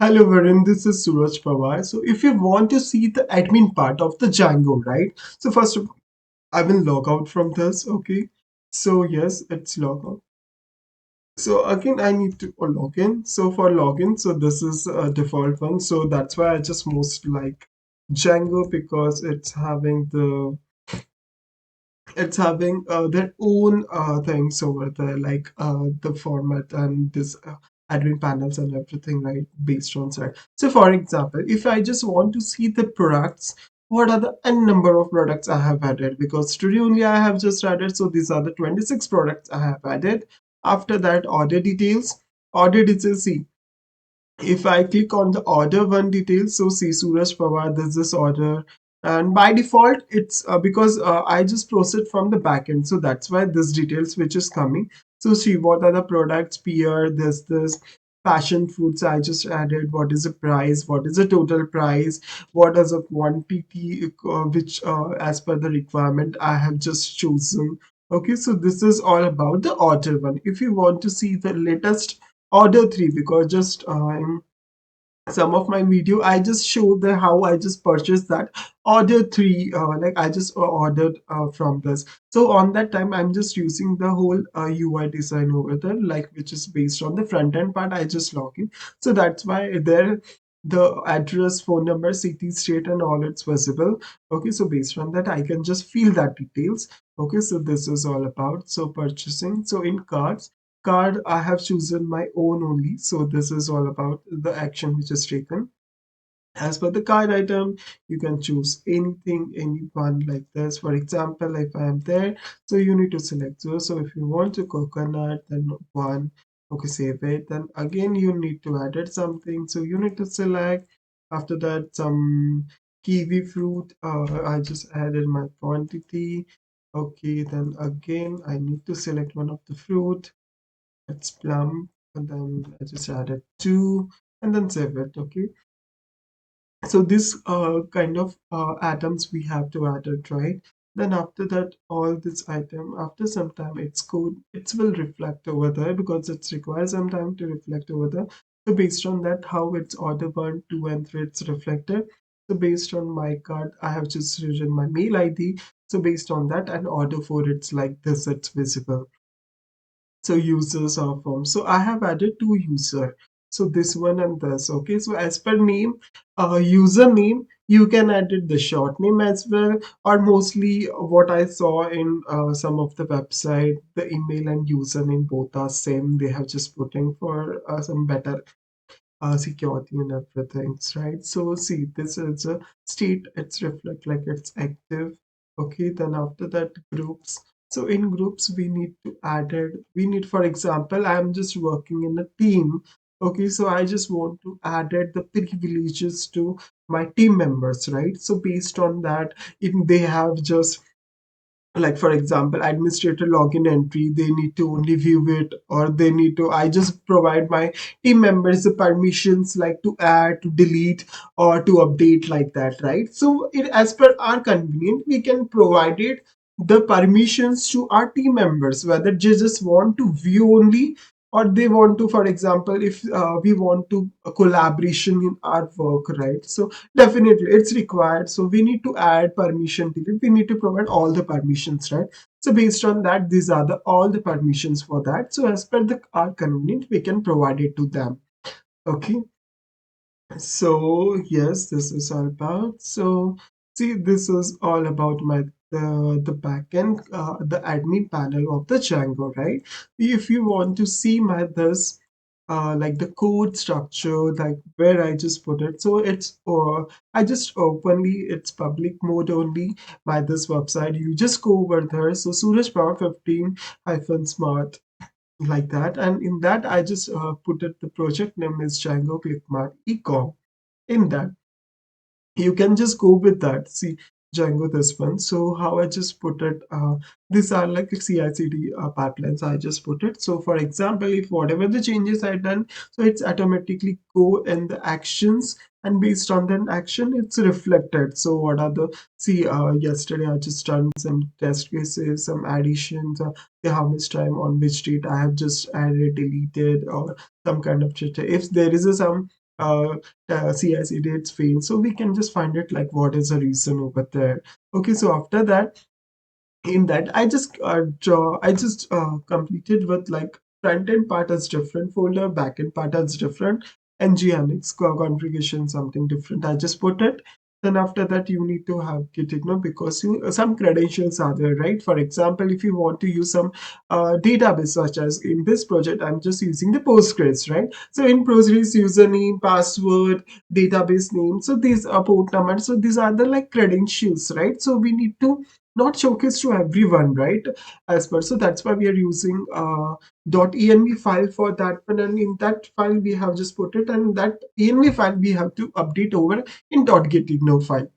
Hello, Varun. This is Suraj Pawar. So, if you want to see the admin part of the Django, right? So, first of all, I will log out from this. Okay. So, yes, it's log out. So, again, I need to log in. So, for login, so this is a default one. So, that's why I just most like Django because it's having their own things over there, like the format and this admin panels and everything, right? Based on that. So, for example, if I just want to see the products, what are the n number of products I have added? Because today only I have just added, so these are the 26 products I have added. After that, order details. See, if I click on the order one details, so see Suraj Pawar, there's this order, and by default, it's because I just process from the backend, so that's why this details which is coming. So see what are the products, peer, this passion fruits I just added, what is the price, what is the total price, what is the quantity which as per the requirement I have just chosen. Okay, so this is all about the order one. If you want to see the latest order three, because just in some of my video I just show the how I just purchased that order three, like I just ordered from this. So on that time I'm just using the whole UI design over there, like which is based on the front end part. I just log in, so that's why there the address, phone number, city, state and all it's visible. Okay, so based on that I can just fill that details. Okay, so this is all about so purchasing. So in cards, card I have chosen my own only, so this is all about the action which is taken. As per the card item, you can choose anything, any one like this. For example, if I am there, so you need to select those. So if you want to coconut, then one. Okay, save it. Then again, you need to add it something. So you need to select. After that, some kiwi fruit. I just added my quantity. Okay, then again, I need to select one of the fruit. It's plum, and then I just added two, and then save it. Okay, so this kind of atoms we have to add it, right? Then after that, all this item, after some time, its code, it will reflect over there because it requires some time to reflect over there. So based on that, how it's order 1, 2, and 3, it's reflected. So based on my card, I have just written my mail ID. So based on that, and order 4, it's like this, it's visible. So users are formed. So I have added two user. So this one and this. Okay. So as per name, username, you can add it the short name as well, or mostly what I saw in some of the website, the email and username both are same. They have just put in for some better security and everything, right? So see, this is a state, it's reflect like it's active. Okay, then after that, groups. So in groups, we need to add it. We need, for example, I'm just working in a team. Okay, so I just want to add it the privileges to my team members, right? So based on that, if they have just like for example administrator login entry, they need to only view it, or they need to, I just provide my team members the permissions like to add, to delete, or to update like that, right? So it, as per our convenient, we can provide it the permissions to our team members, whether they just want to view only, or they want to, for example, if we want to a collaboration in our work, right? So definitely, it's required. So we need to add permission to it. We need to provide all the permissions, right? So based on that, these are the all the permissions for that. So as per the our convenient, we can provide it to them. Okay. So yes, this is all about. So see, this is all about my the backend, the admin panel of the Django, right? If you want to see my this like the code structure, like where I just put it. So it's I just openly, it's public mode only by this website. You just go over there. So Suraj Power 15 hyphen smart like that, and in that I just put it. The project name is Django ClickMart Ecom. In that you can just go with that. See, Django this one. So how I just put it, these are like CI/CD pipelines. I just put it. So for example, if whatever the changes I done, so it's automatically go in the actions, and based on that action, it's reflected. So what are the, see, yesterday I just done some test cases, some additions, how much time on which date I have just added, deleted, or some kind of data. If there is a some CI/CD it's failed. So we can just find it like what is the reason over there. Okay, so after that, in that I just completed with like front end part is different folder, back end part is different, and Nginx configuration something different. I just put it. Then after that, you need to have Gitignore because some credentials are there, right? For example, if you want to use some database, such as in this project, I'm just using the Postgres, right? So in Postgres, username, password, database name. So these are port numbers. So these are the like credentials, right? So we need to not showcase to everyone, right? As per, so that's why we are using .env file for that one, and in that file we have just put it, and that env file we have to update over in .gitignore file,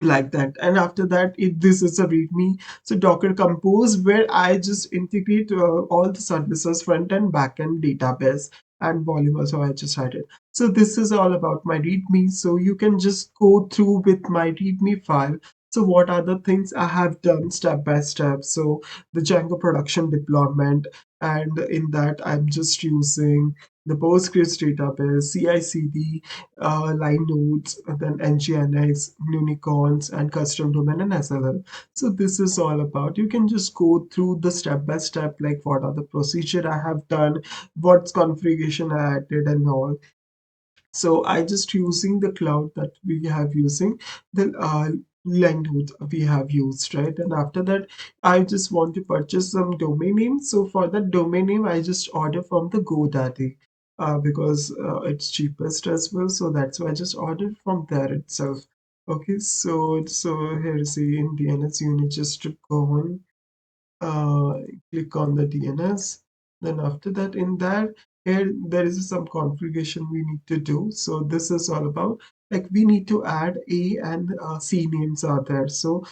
like that. And after that, this is a readme. So Docker Compose, where I just integrate all the services, front end, back end, database, and volume also I just added. So this is all about my readme. So you can just go through with my readme file. So what are the things I have done step by step? So the Django production deployment, and in that I'm just using the Postgres database, CI/CD, line nodes, then NGNX, unicorns, and custom domain and SLL. So this is all about. You can just go through the step by step, like what are the procedure I have done, what's configuration I added, and all. So I just using the cloud that we have using the language we have used, right? And after that, I just want to purchase some domain name. So for that domain name, I just order from the GoDaddy because it's cheapest as well. So that's why I just ordered from there itself. Okay, so here is the in DNS unit, just to go on, uh, click on the DNS. Then after that, in there, here there is some configuration we need to do. So this is all about, like, we need to add A and C names are there. So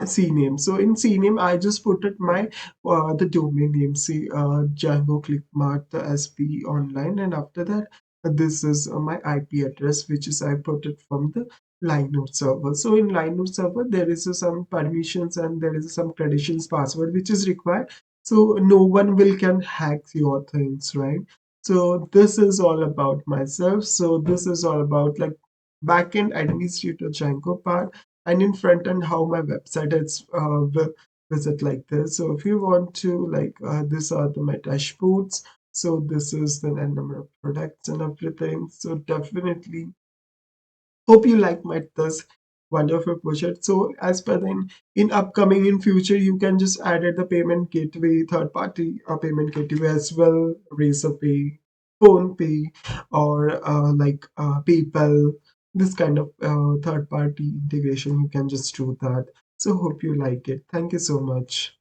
CNAME. So in CNAME, I just put it my the domain name, see Django ClickMart the SP online, and after that, this is my IP address, which is I put it from the Linode server. So in Linode server, there is some permissions and there is some credentials password which is required. So no one will can hack your things, right? So this is all about myself. So this is all about like backend administrator Django part, and in front end how my website is visit like this. So if you want to like these are my dashboards. So this is the number of products and everything. So definitely hope you like my this wonderful project. So as per then, in upcoming in future, you can just add the payment gateway, third party payment gateway as well, Razorpay, PhonePay, or PayPal. This kind of third party integration, you can just do that. So hope you like it. Thank you so much.